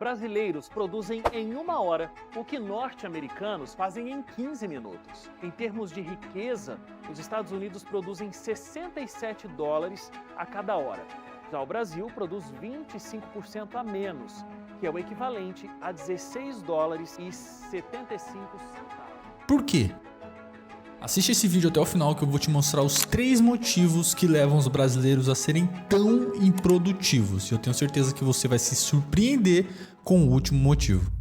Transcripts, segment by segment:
Brasileiros produzem em 1 hora o que norte-americanos fazem em 15 minutos. Em termos de riqueza, os Estados Unidos produzem 67 dólares a cada hora. Já o Brasil produz 25% a menos, que é o equivalente a 16 dólares e 75 centavos. Por quê? Assiste esse vídeo até o final que eu vou te mostrar os 3 motivos que levam os brasileiros a serem tão improdutivos. E eu tenho certeza que você vai se surpreender com o último motivo.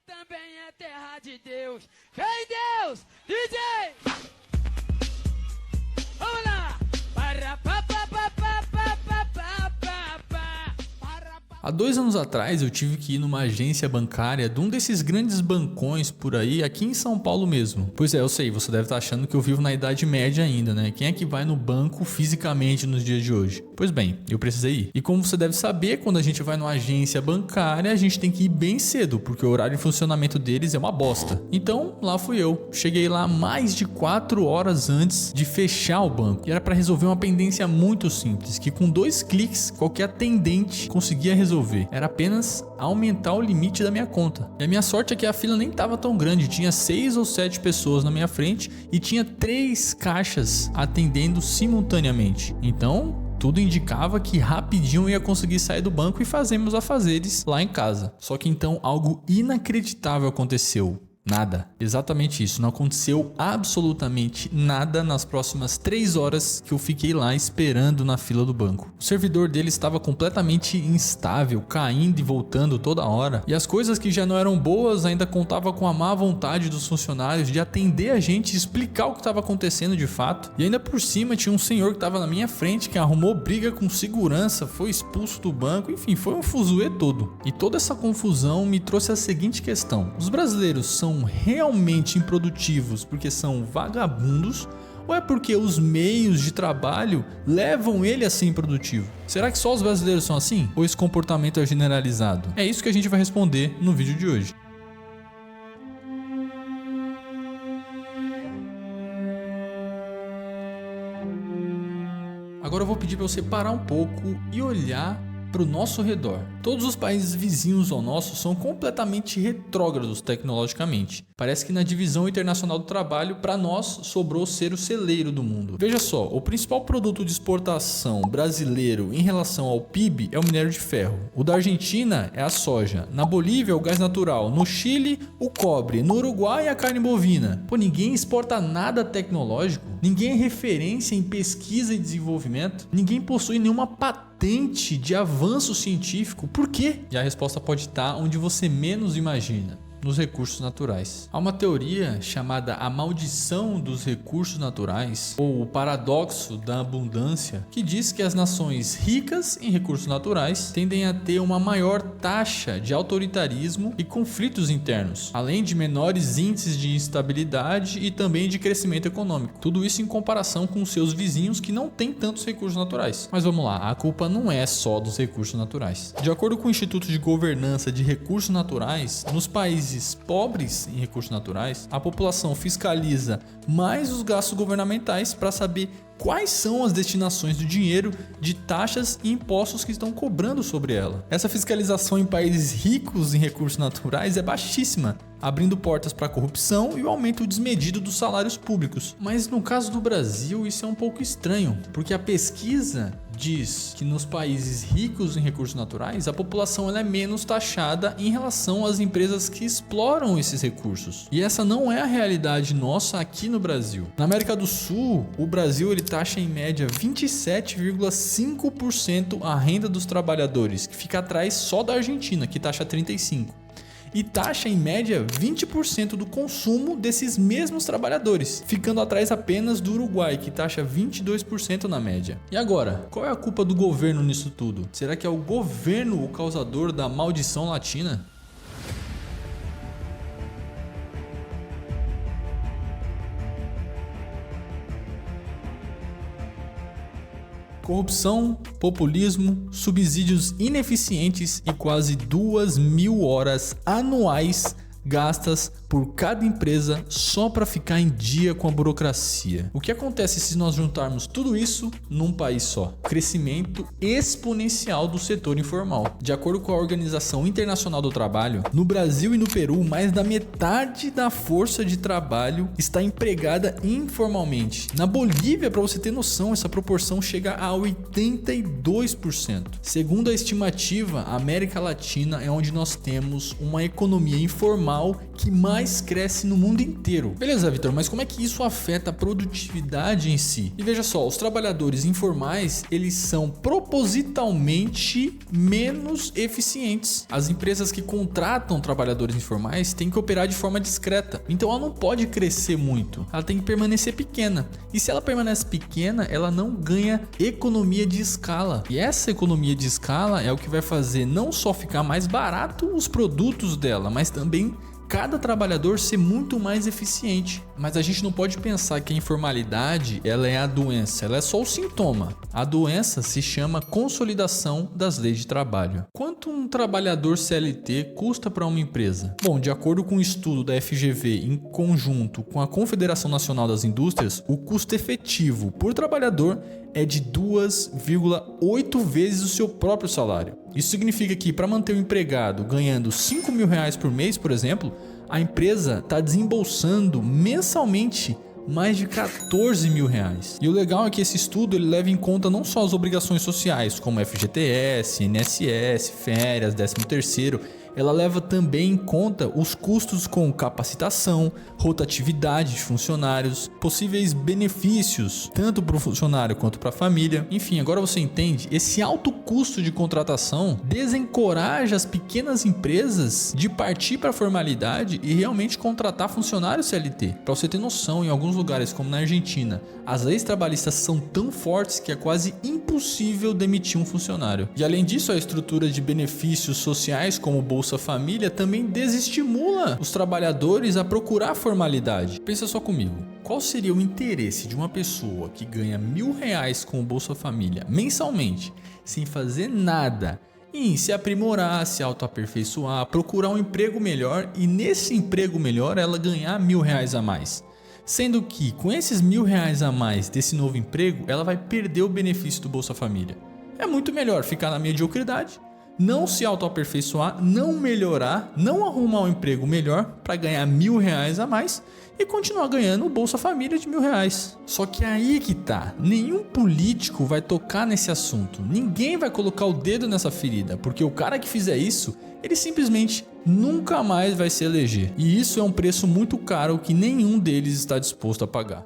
Também é terra de Deus. Vem Deus, DJ! Vamos lá! Para pa pa pa pa pa pa pa pa para. Há 2 anos atrás eu tive que ir numa agência bancária de um desses grandes bancões por aí, aqui em São Paulo mesmo. Pois é, eu sei, você deve estar achando que eu vivo na Idade Média ainda, né? Quem é que vai no banco fisicamente nos dias de hoje? Pois bem, eu precisei ir. E como você deve saber, quando a gente vai numa agência bancária, a gente tem que ir bem cedo, porque o horário de funcionamento deles é uma bosta. Então, lá fui eu. Cheguei lá mais de 4 horas antes de fechar o banco. E era para resolver uma pendência muito simples, que com 2 cliques, qualquer atendente conseguia resolver. Era apenas aumentar o limite da minha conta. E a minha sorte é que a fila nem estava tão grande, tinha 6 ou 7 pessoas na minha frente e tinha 3 caixas atendendo simultaneamente. Então, tudo indicava que rapidinho eu ia conseguir sair do banco e fazer meus afazeres lá em casa. Só que então algo inacreditável aconteceu. Nada. Exatamente isso. Não aconteceu absolutamente nada nas próximas 3 horas que eu fiquei lá esperando na fila do banco. O servidor dele estava completamente instável, caindo e voltando toda hora. E as coisas que já não eram boas ainda contavam com a má vontade dos funcionários de atender a gente e explicar o que estava acontecendo de fato. E ainda por cima tinha um senhor que estava na minha frente que arrumou briga com segurança, foi expulso do banco, enfim, foi um fuzuê todo. E toda essa confusão me trouxe a seguinte questão: os brasileiros são realmente improdutivos porque são vagabundos, ou é porque os meios de trabalho levam ele a ser improdutivo? Será que só os brasileiros são assim? Ou esse comportamento é generalizado? É isso que a gente vai responder no vídeo de hoje. Agora eu vou pedir para você parar um pouco e olhar para o nosso redor. Todos os países vizinhos ao nosso são completamente retrógrados tecnologicamente. Parece que na divisão internacional do trabalho, para nós, sobrou ser o celeiro do mundo. Veja só, o principal produto de exportação brasileiro em relação ao PIB é o minério de ferro. O da Argentina é a soja. Na Bolívia, o gás natural. No Chile, o cobre. No Uruguai, a carne bovina. Pô, ninguém exporta nada tecnológico. Ninguém é referência em pesquisa e desenvolvimento. Ninguém possui nenhuma patente de avanço científico. Por quê? E a resposta pode estar onde você menos imagina: nos recursos naturais. Há uma teoria chamada a maldição dos recursos naturais, ou o paradoxo da abundância, que diz que as nações ricas em recursos naturais tendem a ter uma maior taxa de autoritarismo e conflitos internos, além de menores índices de instabilidade e também de crescimento econômico. Tudo isso em comparação com seus vizinhos que não têm tantos recursos naturais. Mas vamos lá, a culpa não é só dos recursos naturais. De acordo com o Instituto de Governança de Recursos Naturais, nos países pobres em recursos naturais, a população fiscaliza mais os gastos governamentais para saber quais são as destinações do dinheiro de taxas e impostos que estão cobrando sobre ela. Essa fiscalização em países ricos em recursos naturais é baixíssima, abrindo portas para a corrupção e o aumento desmedido dos salários públicos. Mas no caso do Brasil isso é um pouco estranho, porque a pesquisa diz que nos países ricos em recursos naturais a população ela é menos taxada em relação às empresas que exploram esses recursos. E essa não é a realidade nossa aqui no Brasil. Na América do Sul, o Brasil ele taxa em média 27,5% a renda dos trabalhadores, que fica atrás só da Argentina, que taxa 35%. E taxa em média 20% do consumo desses mesmos trabalhadores, ficando atrás apenas do Uruguai, que taxa 22% na média. E agora, qual é a culpa do governo nisso tudo? Será que é o governo o causador da maldição latina? Corrupção, populismo, subsídios ineficientes e quase 2.000 horas anuais gastas por cada empresa só para ficar em dia com a burocracia. O que acontece se nós juntarmos tudo isso num país só? Crescimento exponencial do setor informal. De acordo com a Organização Internacional do Trabalho, no Brasil e no Peru, mais da metade da força de trabalho está empregada informalmente. Na Bolívia, para você ter noção, essa proporção chega a 82%. Segundo a estimativa, a América Latina é onde nós temos uma economia informal que mais cresce no mundo inteiro. Beleza, Vitor, mas como é que isso afeta a produtividade em si? E veja só, os trabalhadores informais, eles são propositalmente menos eficientes. As empresas que contratam trabalhadores informais têm que operar de forma discreta. Então ela não pode crescer muito, ela tem que permanecer pequena. E se ela permanece pequena, ela não ganha economia de escala. E essa economia de escala é o que vai fazer não só ficar mais barato os produtos dela, mas também cada trabalhador ser muito mais eficiente. Mas a gente não pode pensar que a informalidade ela é a doença, ela é só o sintoma. A doença se chama consolidação das leis de trabalho. Quanto um trabalhador CLT custa para uma empresa? Bom, de acordo com um estudo da FGV em conjunto com a Confederação Nacional das Indústrias, o custo efetivo por trabalhador é de 2,8 vezes o seu próprio salário. Isso significa que para manter o empregado ganhando R$5.000 por mês, por exemplo, a empresa está desembolsando mensalmente mais de R$14.000. E o legal é que esse estudo ele leva em conta não só as obrigações sociais, como FGTS, INSS, férias, 13º, ela leva também em conta os custos com capacitação, rotatividade de funcionários, possíveis benefícios, tanto para o funcionário quanto para a família. Enfim, agora você entende, esse alto custo de contratação desencoraja as pequenas empresas de partir para a formalidade e realmente contratar funcionários CLT. Para você ter noção, em alguns lugares como na Argentina, as leis trabalhistas são tão fortes que é quase impossível demitir um funcionário. E além disso, a estrutura de benefícios sociais como o Bolsa Família também desestimula os trabalhadores a procurar a formalidade. Pensa só comigo, qual seria o interesse de uma pessoa que ganha R$1.000 com o Bolsa Família mensalmente, sem fazer nada, em se aprimorar, se autoaperfeiçoar, procurar um emprego melhor e nesse emprego melhor ela ganhar R$1.000 a mais? Sendo que com esses R$1.000 a mais desse novo emprego, ela vai perder o benefício do Bolsa Família. É muito melhor ficar na mediocridade, não se autoaperfeiçoar, não melhorar, não arrumar um emprego melhor para ganhar R$1.000 a mais e continuar ganhando o Bolsa Família de R$1.000. Só que aí que tá, nenhum político vai tocar nesse assunto, ninguém vai colocar o dedo nessa ferida, porque o cara que fizer isso, ele simplesmente nunca mais vai se eleger. E isso é um preço muito caro que nenhum deles está disposto a pagar.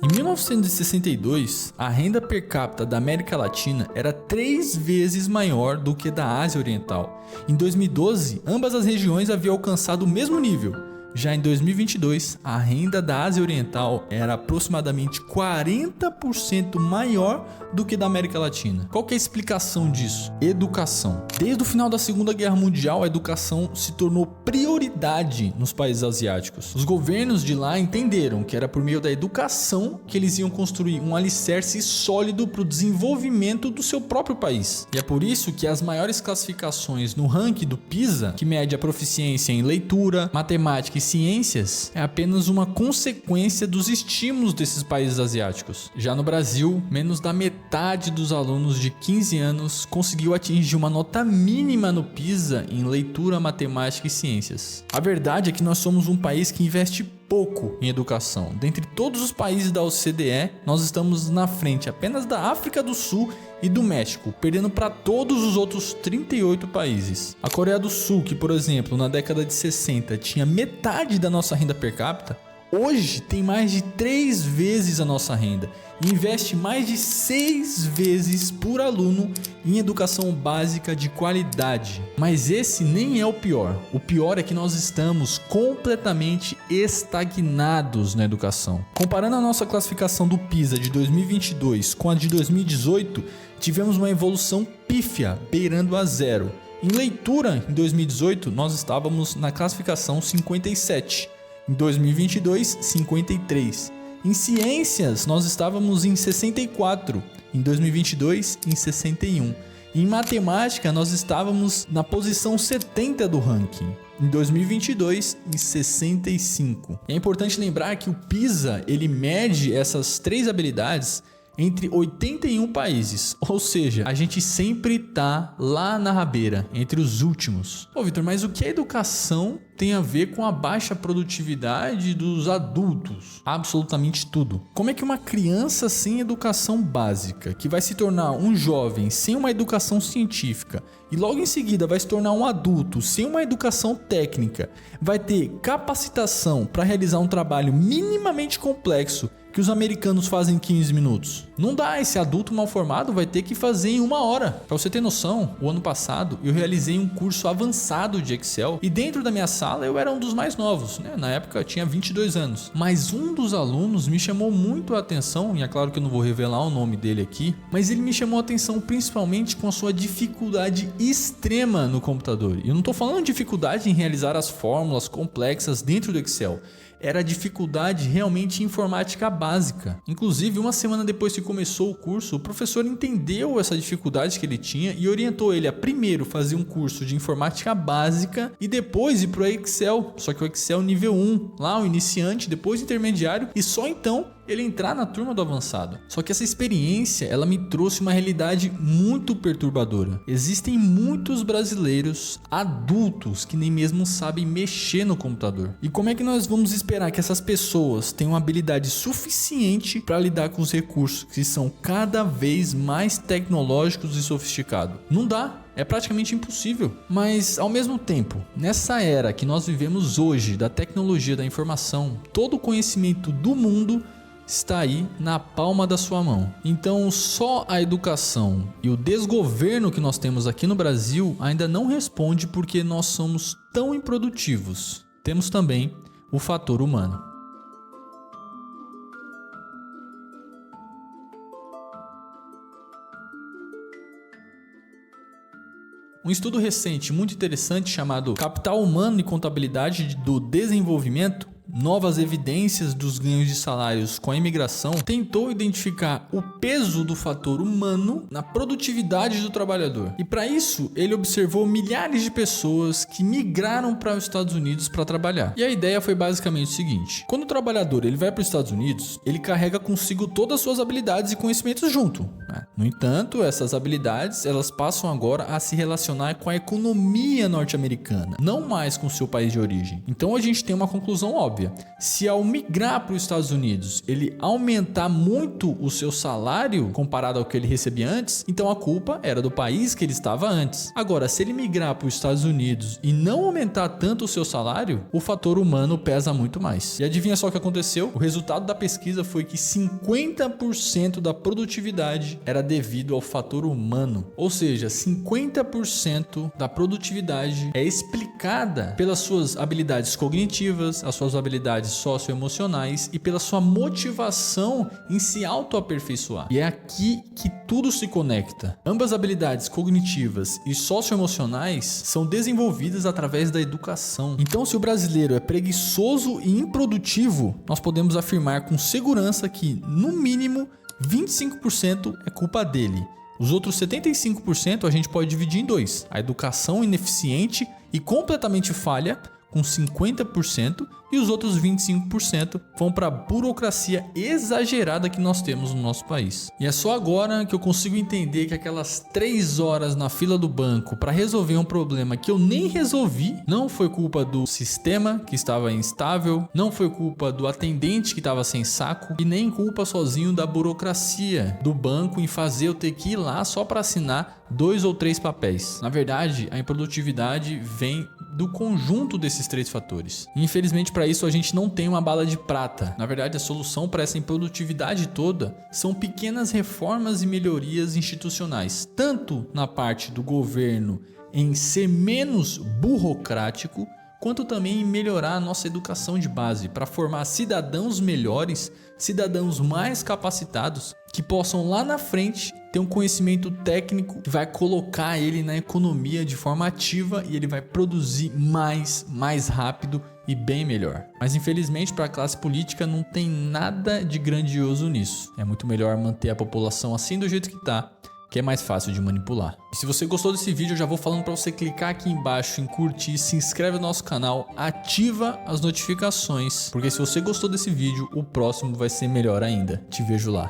Em 1962, a renda per capita da América Latina era 3 vezes maior do que da Ásia Oriental. Em 2012, ambas as regiões haviam alcançado o mesmo nível. Já em 2022, a renda da Ásia Oriental era aproximadamente 40% maior do que da América Latina. Qual que é a explicação disso? Educação. Desde o final da Segunda Guerra Mundial, a educação se tornou prioridade nos países asiáticos. Os governos de lá entenderam que era por meio da educação que eles iam construir um alicerce sólido para o desenvolvimento do seu próprio país. E é por isso que as maiores classificações no ranking do PISA, que mede a proficiência em leitura, matemática e ciências, é apenas uma consequência dos estímulos desses países asiáticos. Já no Brasil, menos da metade dos alunos de 15 anos conseguiu atingir uma nota mínima no PISA em leitura, matemática e ciências. A verdade é que nós somos um país que investe pouco em educação. Dentre todos os países da OCDE, nós estamos na frente apenas da África do Sul e do México, perdendo para todos os outros 38 países. A Coreia do Sul, que por exemplo na década de 60 tinha metade da nossa renda per capita, hoje tem mais de 3 vezes a nossa renda e investe mais de 6 vezes por aluno em educação básica de qualidade. Mas esse nem é o pior. O pior é que nós estamos completamente estagnados na educação. Comparando a nossa classificação do PISA de 2022 com a de 2018, tivemos uma evolução pífia, beirando a 0. Em leitura, em 2018, nós estávamos na classificação 57. Em 2022, 53. Em ciências, nós estávamos em 64. Em 2022, em 61. Em matemática, nós estávamos na posição 70 do ranking. Em 2022, em 65. É importante lembrar que o PISA, ele mede essas 3 habilidades entre 81 países, ou seja, a gente sempre tá lá na rabeira, entre os últimos. Pô, Vitor, mas o que a educação tem a ver com a baixa produtividade dos adultos? Absolutamente tudo. Como é que uma criança sem educação básica, que vai se tornar um jovem sem uma educação científica, e logo em seguida vai se tornar um adulto sem uma educação técnica, vai ter capacitação para realizar um trabalho minimamente complexo que os americanos fazem em 15 minutos? Não dá, esse adulto mal formado vai ter que fazer em 1 hora. Para você ter noção, o ano passado eu realizei um curso avançado de Excel e dentro da minha sala eu era um dos mais novos, né? Na época eu tinha 22 anos. Mas um dos alunos me chamou muito a atenção, e é claro que eu não vou revelar o nome dele aqui, mas ele me chamou a atenção principalmente com a sua dificuldade extrema no computador. E eu não estou falando de dificuldade em realizar as fórmulas complexas dentro do Excel. Era dificuldade realmente em informática básica. Inclusive, uma semana depois que começou o curso, o professor entendeu essa dificuldade que ele tinha e orientou ele a primeiro fazer um curso de informática básica e depois ir para o Excel. Só que o Excel nível 1, lá o iniciante, depois o intermediário e só então ele entrar na turma do avançado. Só que essa experiência, ela me trouxe uma realidade muito perturbadora. Existem muitos brasileiros adultos que nem mesmo sabem mexer no computador. E como é que nós vamos esperar que essas pessoas tenham habilidade suficiente para lidar com os recursos que são cada vez mais tecnológicos e sofisticados? Não dá. É praticamente impossível. Mas ao mesmo tempo, nessa era que nós vivemos hoje da tecnologia da informação, todo o conhecimento do mundo está aí na palma da sua mão. Então só a educação e o desgoverno que nós temos aqui no Brasil ainda não responde porque nós somos tão improdutivos. Temos também o fator humano. Um estudo recente muito interessante chamado Capital Humano e Contabilidade do Desenvolvimento, novas evidências dos ganhos de salários com a imigração, tentou identificar o peso do fator humano na produtividade do trabalhador. E para isso, ele observou milhares de pessoas que migraram para os Estados Unidos para trabalhar. E a ideia foi basicamente o seguinte: quando o trabalhador ele vai para os Estados Unidos, ele carrega consigo todas as suas habilidades e conhecimentos junto, né? No entanto, essas habilidades elas passam agora a se relacionar com a economia norte-americana, não mais com o seu país de origem. Então a gente tem uma conclusão óbvia. Se ao migrar para os Estados Unidos ele aumentar muito o seu salário comparado ao que ele recebia antes, então a culpa era do país que ele estava antes. Agora, se ele migrar para os Estados Unidos e não aumentar tanto o seu salário, o fator humano pesa muito mais. E adivinha só o que aconteceu? O resultado da pesquisa foi que 50% da produtividade era devido ao fator humano. Ou seja, 50% da produtividade é explicada pelas suas habilidades cognitivas, as suas habilidades socioemocionais e pela sua motivação em se autoaperfeiçoar. E é aqui que tudo se conecta. Ambas habilidades cognitivas e socioemocionais são desenvolvidas através da educação. Então, se o brasileiro é preguiçoso e improdutivo, nós podemos afirmar com segurança que, no mínimo, 25% é culpa dele. Os outros 75% a gente pode dividir em dois: a educação ineficiente e completamente falha, com 50%, e os outros 25% vão para a burocracia exagerada que nós temos no nosso país. E é só agora que eu consigo entender que aquelas 3 horas na fila do banco para resolver um problema que eu nem resolvi não foi culpa do sistema que estava instável, não foi culpa do atendente que estava sem saco e nem culpa sozinho da burocracia do banco em fazer eu ter que ir lá só para assinar 2 ou 3 papéis. Na verdade, a improdutividade vem do conjunto desses 3 fatores. Infelizmente, para isso a gente não tem uma bala de prata. Na verdade, a solução para essa improdutividade toda são pequenas reformas e melhorias institucionais, tanto na parte do governo em ser menos burocrático, quanto também em melhorar a nossa educação de base para formar cidadãos melhores, cidadãos mais capacitados, que possam lá na frente ter um conhecimento técnico que vai colocar ele na economia de forma ativa e ele vai produzir mais rápido e bem melhor. Mas infelizmente para a classe política não tem nada de grandioso nisso. É muito melhor manter a população assim do jeito que está, que é mais fácil de manipular. E se você gostou desse vídeo, eu já vou falando para você clicar aqui embaixo em curtir, se inscreve no nosso canal, ativa as notificações, porque se você gostou desse vídeo, o próximo vai ser melhor ainda. Te vejo lá.